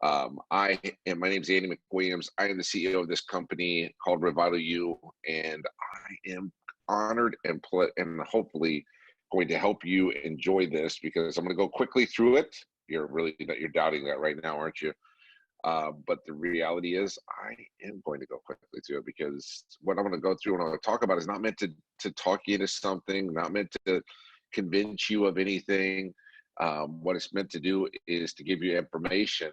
My name's Andy McWilliams. I am the CEO of this company called Revital U, and I am honored and hopefully going to help you enjoy this because I'm going to go quickly through it. You're doubting that right now, aren't you? But the reality is I am going to go quickly through it because what I'm going to go through and I'm going to talk about is not meant to talk you into something, not meant to convince you of anything. What it's meant to do is to give you information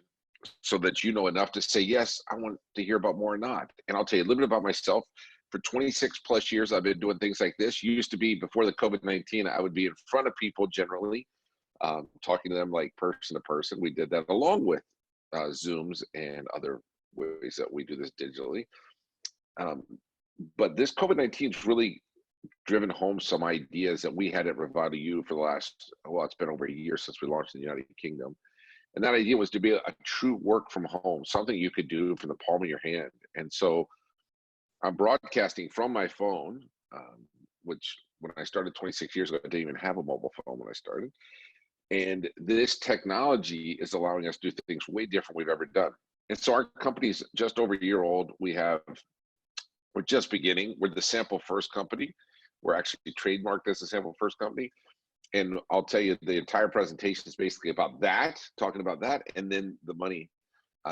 so that you know enough to say, yes, I want to hear about more or not. And I'll tell you a little bit about myself. For 26 plus years, I've been doing things like this. Used to be before the COVID-19, I would be in front of people generally, talking to them like person to person. We did that along with Zooms and other ways that we do this digitally. But this COVID-19 has really driven home some ideas that we had at Revital U for the last, well, it's been over a year since we launched in the United Kingdom. And that idea was to be a true work from home, something you could do from the palm of your hand. And so I'm broadcasting from my phone, which when I started 26 years ago, I didn't even have a mobile phone when I started. And this technology is allowing us to do things way different we've ever done. And so our company's just over a year old. We're just beginning. We're the sample first company. We're actually trademarked as a sample first company. And I'll tell you, the entire presentation is basically about that, talking about that, and then the money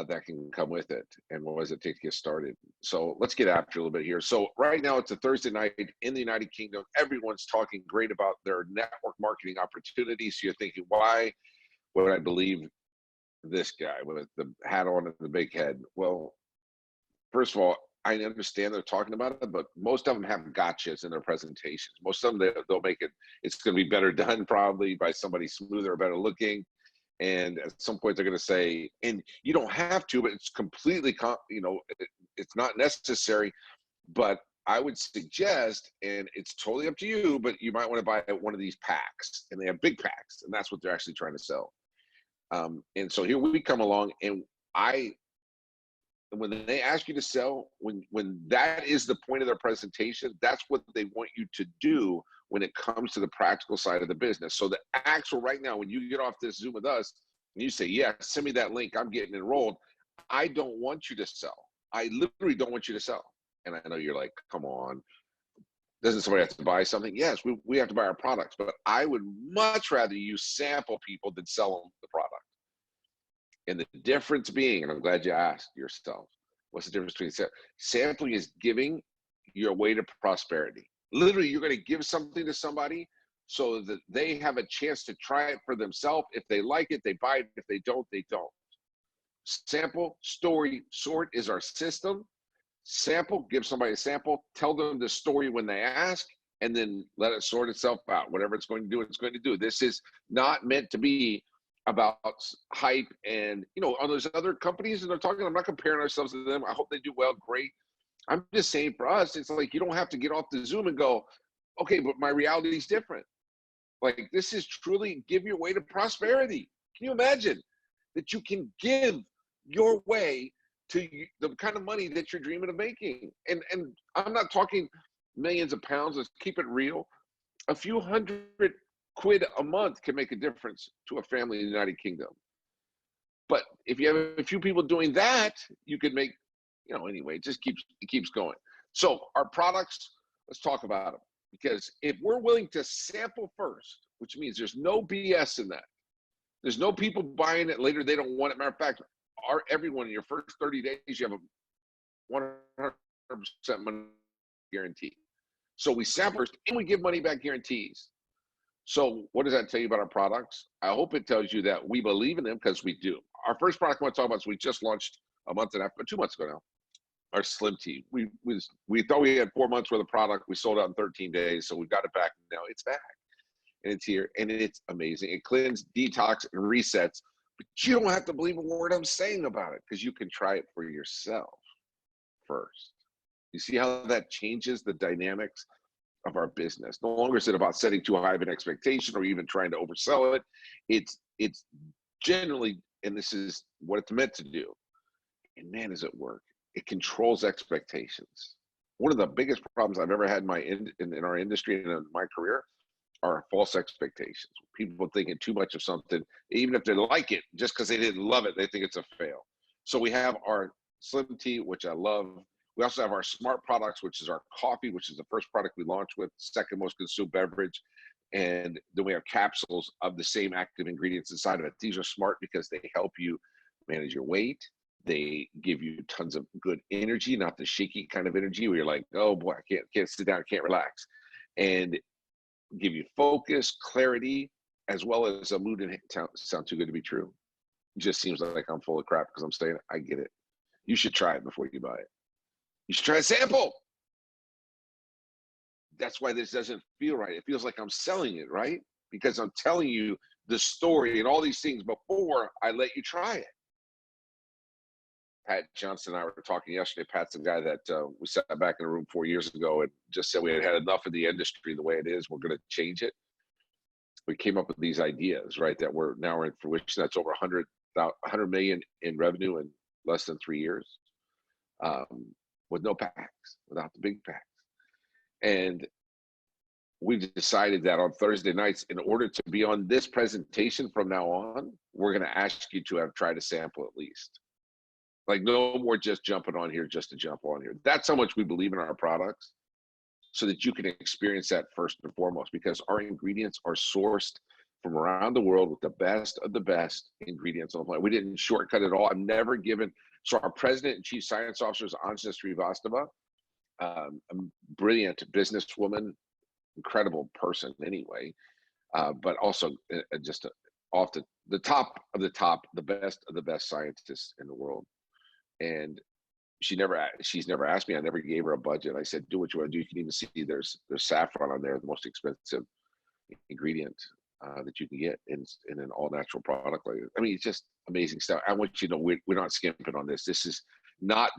that can come with it and what does it take to get started. So let's get after a little bit here. So right now it's a Thursday night in the United Kingdom. Everyone's talking great about their network marketing opportunities. So you're thinking, why would I believe this guy with the hat on and the big head? Well, first of all, I understand they're talking about it, but most of them have gotchas in their presentations. Most of them, they'll make it, it's going to be better done probably by somebody smoother or better looking. And at some point they're going to say, and you don't have to, but it's completely, it's not necessary. But I would suggest, and it's totally up to you, but you might want to buy one of these packs, and they have big packs, and that's what they're actually trying to sell. And so here we come along, and when they ask you to sell, when that is the point of their presentation, that's what they want you to do when it comes to the practical side of the business. So the actual right now, when you get off this Zoom with us and you say, yeah, send me that link, I'm getting enrolled. I don't want you to sell. I literally don't want you to sell. And I know you're like, come on, doesn't somebody have to buy something? Yes, we have to buy our products, but I would much rather you sample people than sell them the product. And the difference being, and I'm glad you asked yourself, what's the difference between sampling is giving your way to prosperity. Literally, you're going to give something to somebody so that they have a chance to try it for themselves. If they like it, they buy it. If they don't, they don't. Sample, story, sort is our system. Sample, give somebody a sample, tell them the story when they ask, and then let it sort itself out. Whatever it's going to do, it's going to do. This is not meant to be about hype and on those other companies that are talking. I'm not comparing ourselves to them. I hope they do well, great. I'm just saying for us, it's like you don't have to get off the Zoom and go, okay, but my reality is different. Like this is truly give your way to prosperity. Can you imagine that you can give your way to the kind of money that you're dreaming of making? And I'm not talking millions of pounds. Let's keep it real. A few $100 a month can make a difference to a family in the United Kingdom. But if you have a few people doing that, you could make, anyway, it keeps going. So our products, let's talk about them. Because if we're willing to sample first, which means there's no BS in that. There's no people buying it later, they don't want it. Matter of fact, everyone in your first 30 days, you have a 100% money guarantee. So we sample first and we give money back guarantees. So what does that tell you about our products? I hope it tells you that we believe in them because we do. Our first product I want to talk about is we just launched a month and a half, but 2 months ago now, our Slim Tea. We thought we had 4 months worth of product. We sold out in 13 days. So we got it back. Now it's back and it's here and it's amazing. It cleans, detox, and resets, but you don't have to believe a word I'm saying about it because you can try it for yourself first. You see how that changes the dynamics of our business. No longer is it about setting too high of an expectation or even trying to oversell it. It's generally, and this is what it's meant to do. And man, does it work. It controls expectations. One of the biggest problems I've ever had in our industry and in my career are false expectations. People thinking too much of something, even if they like it, just because they didn't love it, they think it's a fail. So we have our Slim Tea, which I love. We also have our Smart products, which is our coffee, which is the first product we launched with, second most consumed beverage. And then we have capsules of the same active ingredients inside of it. These are smart because they help you manage your weight. They give you tons of good energy, not the shaky kind of energy where you're like, oh boy, I can't sit down, can't relax. And give you focus, clarity, as well as a mood and sound too good to be true. It just seems like I'm full of crap because I'm saying I get it. You should try it before you buy it. You should try a sample. That's why this doesn't feel right. It feels like I'm selling it, right? Because I'm telling you the story and all these things before I let you try it. Pat Johnson and I were talking yesterday. Pat's the guy that we sat back in a room 4 years ago and just said we had had enough of the industry the way it is. We're going to change it. We came up with these ideas, right, that we're now in fruition. That's over 100 million in revenue in less than 3 years, with no packs, without the big packs. And we decided that on Thursday nights, in order to be on this presentation from now on, we're going to ask you to have tried a sample at least. Like, no more just jumping on here just to jump on here. That's how much we believe in our products, so that you can experience that first and foremost, because our ingredients are sourced from around the world with the best of the best ingredients on the planet. We didn't shortcut it all. I've never given. So our president and chief science officer is Anja Srivastava, a brilliant businesswoman, incredible person anyway, but also just off the top of the top, the best of the best scientists in the world. And she's never asked me. I never gave her a budget. I said, do what you want to do. You can even see there's saffron on there, the most expensive ingredient that you can get in an all natural product. Like, I mean, it's just amazing stuff. I want you to know we're not skimping on this. This is not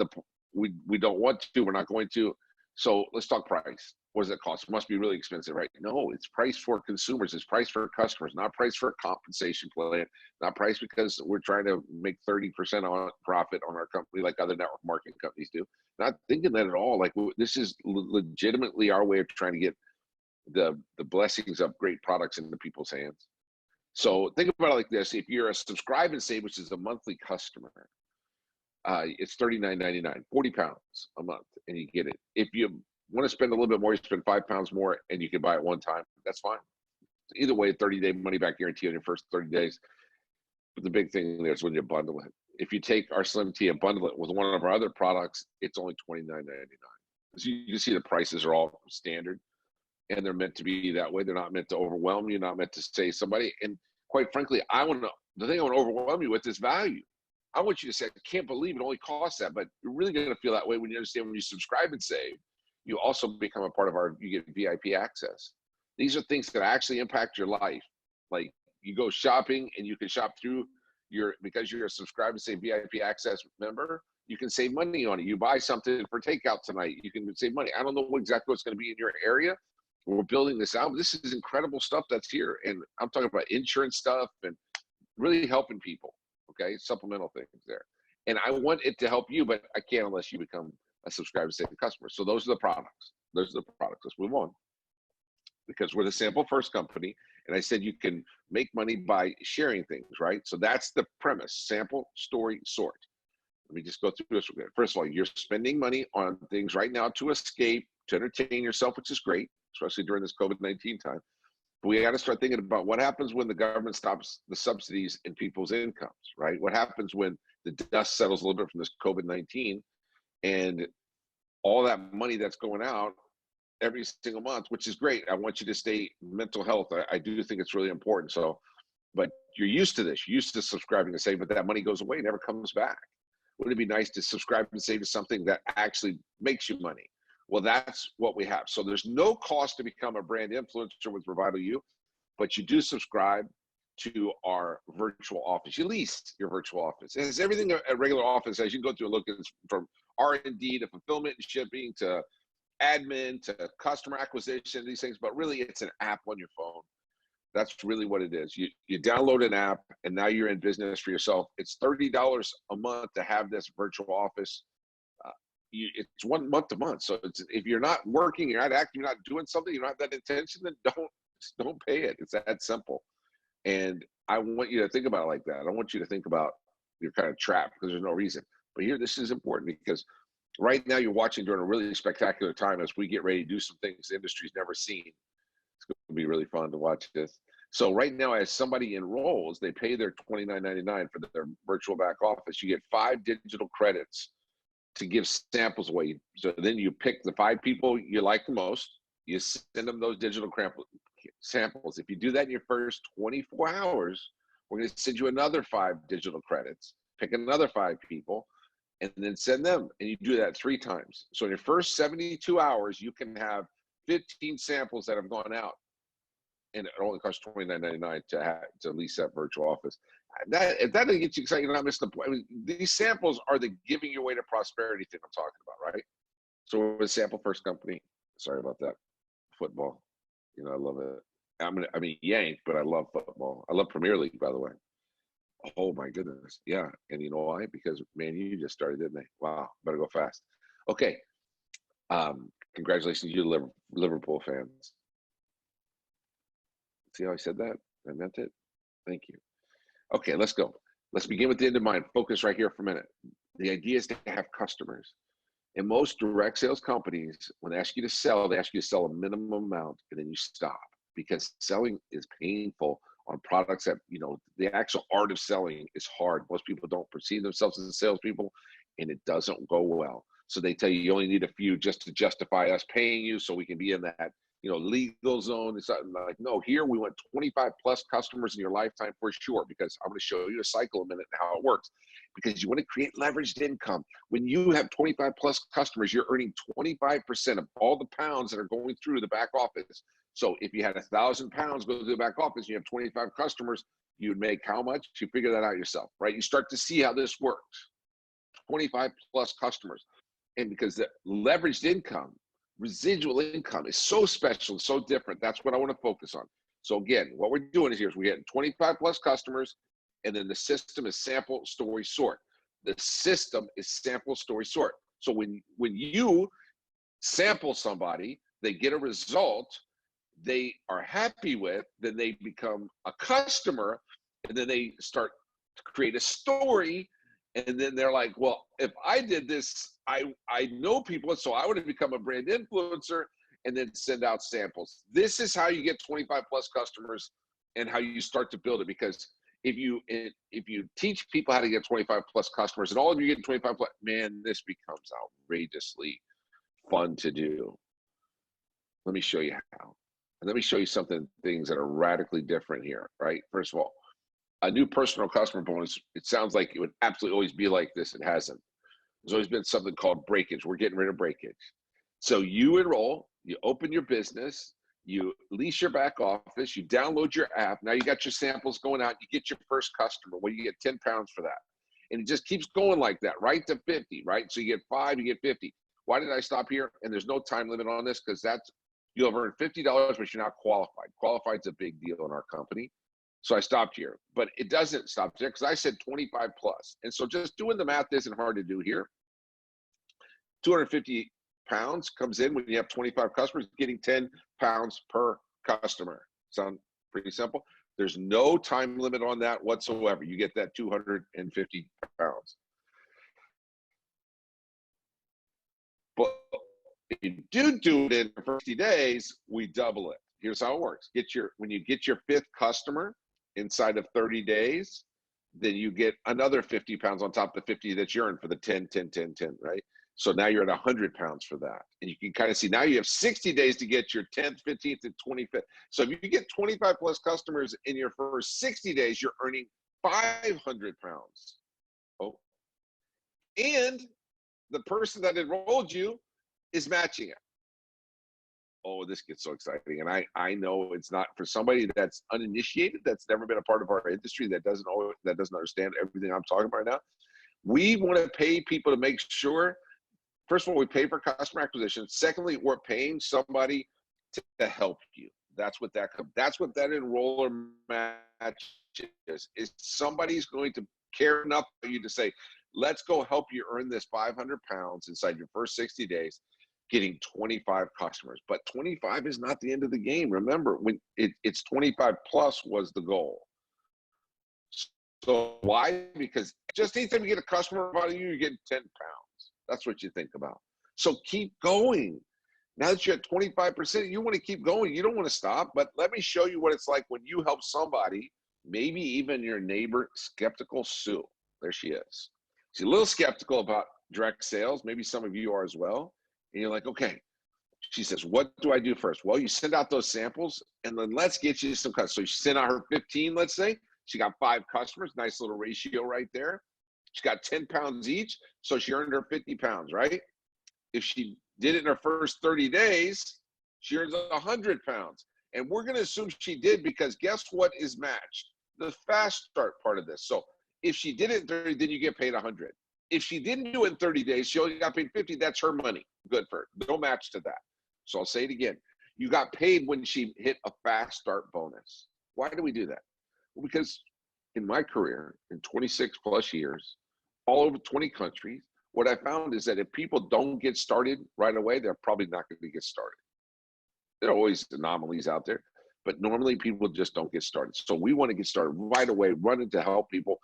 we don't want to. We're not going to. So let's talk price. What does it cost? It must be really expensive, right? No, it's priced for consumers. It's priced for customers, not priced for a compensation plan, not priced because we're trying to make 30% on profit on our company like other network marketing companies do. Not thinking that at all. Like, this is legitimately our way of trying to get the blessings of great products into people's hands. So think about it like this. If you're a subscribe and save, which is a monthly customer, it's $39.99, 40 pounds a month, and you get it. If you want to spend a little bit more, you spend 5 pounds more and you can buy it one time. That's fine. Either way, 30-day money back guarantee on your first 30 days. But the big thing there is when you bundle it. If you take our Slim Tea and bundle it with one of our other products, it's only $29.99. So you can see the prices are all standard, and they're meant to be that way. They're not meant to overwhelm you, not meant to say somebody. And quite frankly, the thing I want to overwhelm you with is value. I want you to say, I can't believe it only costs that, but you're really going to feel that way when you understand when you subscribe and save. You also become a part of you get VIP access. These are things that actually impact your life. Like, you go shopping and you can shop through because you're a subscribe and save VIP access member, you can save money on it. You buy something for takeout tonight, you can save money. I don't know exactly what's going to be in your area. We're building this out. This is incredible stuff that's here. And I'm talking about insurance stuff and really helping people. Okay. Supplemental things there. And I want it to help you, but I can't unless you become a subscribe and save customer. So those are the products. Let's move on, because we're the sample first company. And I said you can make money by sharing things, right? So that's the premise: sample, story, sort. Let me just go through this. First of all, you're spending money on things right now to escape, to entertain yourself, which is great, especially during this COVID-19 time. But we got to start thinking about what happens when the government stops the subsidies in people's incomes, right? What happens when the dust settles a little bit from this COVID-19 and all that money that's going out every single month, which is great. I want you to stay mental health. I do think it's really important. So, but you're used to this, you're used to subscribing and saving, but that money goes away, never comes back. Wouldn't it be nice to subscribe and save to something that actually makes you money? Well, that's what we have. So there's no cost to become a brand influencer with Revital U, but you do subscribe to our virtual office. You lease your virtual office. It has everything a regular office has. You can go through and look at this, from R&D to fulfillment and shipping to admin to customer acquisition, these things, but really it's an app on your phone. That's really what it is. You download an app and now you're in business for yourself. It's $30 a month to have this virtual office. It's 1 month to month. So if you're not working, you're not acting, you're not doing something, you don't have that intention, then don't don't pay it. It's that simple. And I want you to think about it like that. I don't want you to think about you're kind of trapped because there's no reason. But here, this is important because right now you're watching during a really spectacular time as we get ready to do some things the industry's never seen. It's going to be really fun to watch this. So right now, as somebody enrolls, they pay their $29.99 for their virtual back office. You get 5 digital credits to give samples away. So then you pick the 5 people you like the most. You send them those digital samples. If you do that in your first 24 hours, we're going to send you another 5 digital credits. Pick another 5 people, and then send them. And you do that 3 times. So in your first 72 hours, you can have 15 samples that have gone out. And it only costs $29.99 to lease that virtual office. If that doesn't get you excited, you're not missing the point. I mean, these samples are the giving your way to prosperity thing I'm talking about, right? So we're a sample first company. Sorry about that. Football, I love it. I mean, Yank, but I love football. I love Premier League, by the way. Oh my goodness, yeah. And you know why? Because Man U just started, didn't they? Wow, better go fast. Okay. Congratulations, you Liverpool fans. See how I said that? I meant it. Thank you. Okay, let's go. Let's begin with the end in mind. Focus right here for a minute. The idea is to have customers. And most direct sales companies, when they ask you to sell, they ask you to sell a minimum amount and then you stop because selling is painful on products that, the actual art of selling is hard. Most people don't perceive themselves as salespeople and it doesn't go well. So they tell you only need a few just to justify us paying you so we can be in that legal zone. It's like, no, here we want 25 plus customers in your lifetime for sure, because I'm going to show you a cycle in a minute and how it works, because you want to create leveraged income. When you have 25 plus customers, you're earning 25% of all the pounds that are going through the back office. So if you had 1,000 pounds go through the back office, and you have 25 customers, you'd make how much? You figure that out yourself, right? You start to see how this works. 25 plus customers. And because the leveraged income, residual income is so special, so different. That's what I want to focus on. So again, what we're doing is we're getting 25 plus customers, and then the system is sample, story, sort. The system is sample, story, sort. So when you sample somebody, they get a result they are happy with, then they become a customer, and then they start to create a story. And then they're like, well, if I did this, I know people, so I would have become a brand influencer, and then send out samples. This is how you get 25 plus customers and how you start to build it. Because if you teach people how to get 25 plus customers and all of you get 25 plus, man, this becomes outrageously fun to do. Let me show you how. And let me show you things that are radically different here, right? First of all, a new personal customer bonus, it sounds like it would absolutely always be like this. It hasn't. There's always been something called breakage. We're getting rid of breakage. So you enroll, you open your business, you lease your back office, you download your app. Now you got your samples going out, you get your first customer. Well, you get 10 pounds for that. And it just keeps going like that, right to 50, right? So you get 5, you get 50. Why did I stop here? And there's no time limit on this, because you'll have earned $50, but you're not qualified. Qualified's a big deal in our company. So I stopped here, but it doesn't stop there because I said 25 plus. And so just doing the math isn't hard to do here. 250 pounds comes in when you have 25 customers, getting 10 pounds per customer. Sound pretty simple? There's no time limit on that whatsoever. You get that 250 pounds. But if you do it in 50 days, we double it. Here's how it works. When you get your 5th customer inside of 30 days, then you get another 50 pounds on top of the 50 that you earned for the 10, 10, 10, 10, right? So now you're at 100 pounds for that. And you can kind of see now you have 60 days to get your 10th, 15th, and 25th. So if you get 25 plus customers in your first 60 days, you're earning 500 pounds. Oh, and the person that enrolled you is matching it. Oh, this gets so exciting. And I know it's not for somebody that's uninitiated, that's never been a part of our industry, that doesn't understand everything I'm talking about right now. We want to pay people to make sure, first of all, we pay for customer acquisition. Secondly, we're paying somebody to help you. That's what that enroller match is somebody's going to care enough for you to say, let's go help you earn this 500 pounds inside your first 60 days. getting 25 customers. But 25 is not the end of the game. Remember, when it's 25 plus was the goal. So why? Because just anytime you get a customer out of you, you're getting 10 pounds. That's what you think about. So keep going. Now that you're at 25%, you want to keep going. You don't want to stop. But let me show you what it's like when you help somebody, maybe even your neighbor, skeptical Sue. There she is. She's a little skeptical about direct sales. Maybe some of you are as well. And you're like, okay. She says, what do I do first? Well, you send out those samples, and then let's get you some customers. So she sent out her 15, let's say. She got 5 customers. Nice little ratio right there. She got 10 pounds each, so she earned her 50 pounds, right? If she did it in her first 30 days, she earns 100 pounds. And we're going to assume she did, because guess what is matched? The fast start part of this. So if she did it in 30, then you get paid 100. If she didn't do it in 30 days, she only got paid 50. That's her money. Good for her. No match to that. So I'll say it again. You got paid when she hit a fast start bonus. Why do we do that? Well, because in my career, in 26 plus years, all over 20 countries, what I found is that if people don't get started right away, they're probably not going to get started. There are always anomalies out there, but normally people just don't get started. So we want to get started right away, running to help people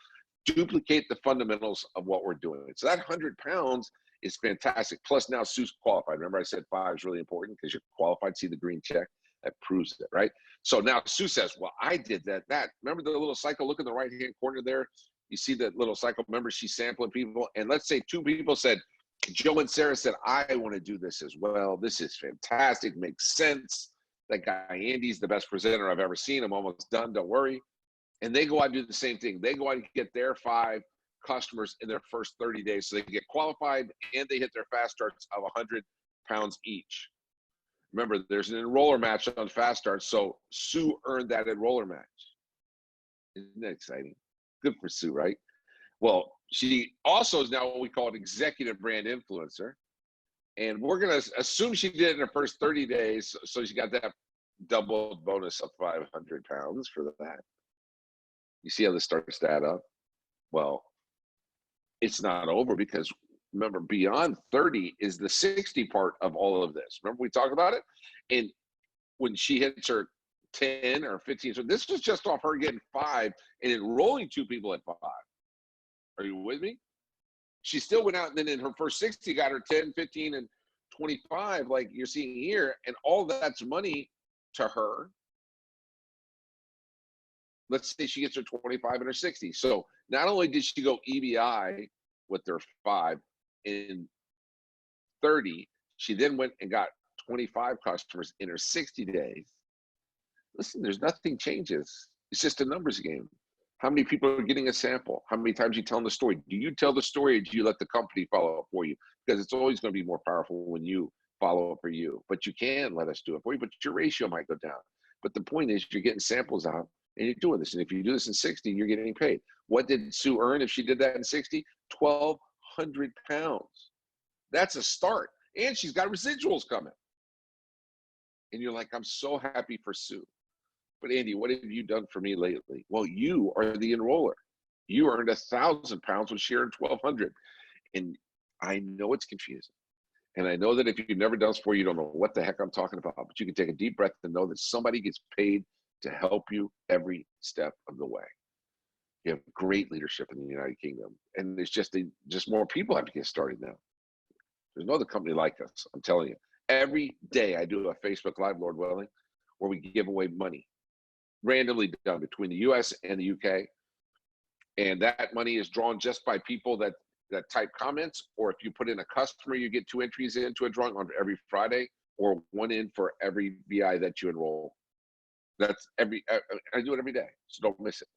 duplicate the fundamentals of what we're doing. So that 100 pounds is fantastic. Plus now Sue's qualified. Remember I said 5 is really important because you're qualified. See the green check? That proves it, right? So now Sue says, well, I did that. Remember the little cycle? Look in the right-hand corner there. You see that little cycle. Remember she's sampling people. And let's say 2 people said, Joe and Sarah said, I want to do this as well. This is fantastic. Makes sense. That guy Andy's the best presenter I've ever seen. I'm almost done. Don't worry. And they go out and do the same thing. They go out and get their 5 customers in their first 30 days. So they get qualified and they hit their fast starts of 100 pounds each. Remember, there's an enroller match on fast starts. So Sue earned that enroller match. Isn't that exciting? Good for Sue, right? Well, she also is now what we call an executive brand influencer. And we're going to assume she did it in her first 30 days. So she got that double bonus of 500 pounds for that. You see how this starts to add up? Well, it's not over, because remember, beyond 30 is the 60 part of all of this. Remember we talked about it? And when she hits her 10 or 15, so this was just off her getting 5 and enrolling 2 people at 5. Are you with me? She still went out, and then in her first 60 got her 10, 15, and 25, like you're seeing here, and all that's money to her. Let's say she gets her 25 and her 60. So not only did she go EBI with her 5 in 30, she then went and got 25 customers in her 60 days. Listen, there's nothing changes. It's just a numbers game. How many people are getting a sample? How many times are you telling the story? Do you tell the story, or do you let the company follow up for you? Because it's always going to be more powerful when you follow up for you. But you can let us do it for you, but your ratio might go down. But the point is, you're getting samples out and you're doing this. And if you do this in 60, you're getting paid. What did Sue earn if she did that in 60? 1,200 pounds. That's a start. And she's got residuals coming. And you're like, I'm so happy for Sue. But Andy, what have you done for me lately? Well, you are the enroller. You earned 1,000 pounds when she earned 1,200. And I know it's confusing. And I know that if you've never done this before, you don't know what the heck I'm talking about. But you can take a deep breath and know that somebody gets paid to help you every step of the way. You have great leadership in the United Kingdom. And there's just more people have to get started now. There's no other company like us, I'm telling you. Every day I do a Facebook Live, Lord willing, where we give away money, randomly done between the US and the UK. And that money is drawn just by people that type comments, or if you put in a customer, you get 2 entries into a drawing on every Friday, or 1 in for every VI that you enroll. That's I do it every day, so don't miss it.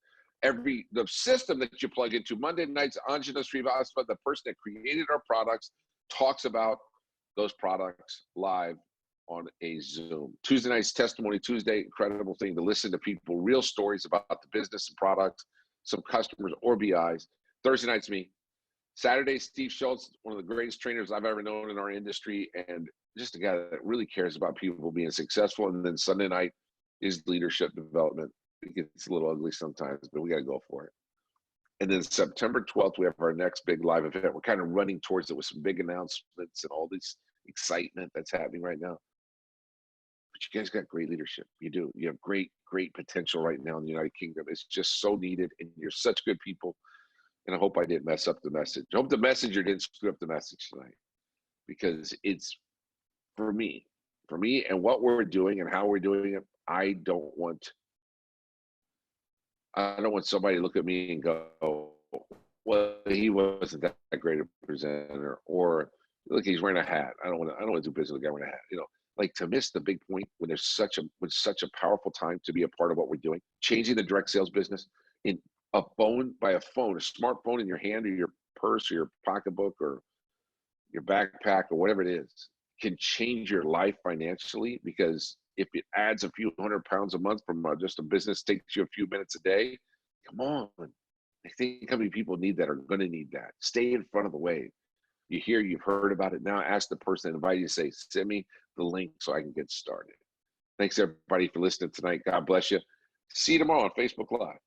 The system that you plug into, Monday nights, Anjana Srivastava, the person that created our products, talks about those products live on a Zoom. Tuesday nights, Testimony Tuesday, incredible thing to listen to people, real stories about the business and products, some customers or BIs. Thursday night's me. Saturday, Steve Schultz, one of the greatest trainers I've ever known in our industry, and just a guy that really cares about people being successful. And then Sunday night is leadership development. It gets a little ugly sometimes, but we got to go for it. And then September 12th, we have our next big live event. We're kind of running towards it with some big announcements and all these excitement that's happening right now. But you guys got great leadership. You do. You have great, great potential right now in the United Kingdom. It's just so needed, and you're such good people. And I hope I didn't mess up the message. I hope the messenger didn't screw up the message tonight, because it's for me, and what we're doing and how we're doing it. I don't want somebody to look at me and go, well, he wasn't that great a presenter, or look, he's wearing a hat. I don't want to do business with a guy wearing a hat. Like, to miss the big point when there's such a powerful time to be a part of what we're doing, changing the direct sales business in a smartphone in your hand, or your purse, or your pocketbook, or your backpack, or whatever it is, can change your life financially. Because if it adds a few £100 a month from just a business takes you a few minutes a day, come on. I think how many people need that, are going to need that. Stay in front of the wave. You've heard about it. Now ask the person that invited you, say, send me the link so I can get started. Thanks everybody for listening tonight. God bless you. See you tomorrow on Facebook Live.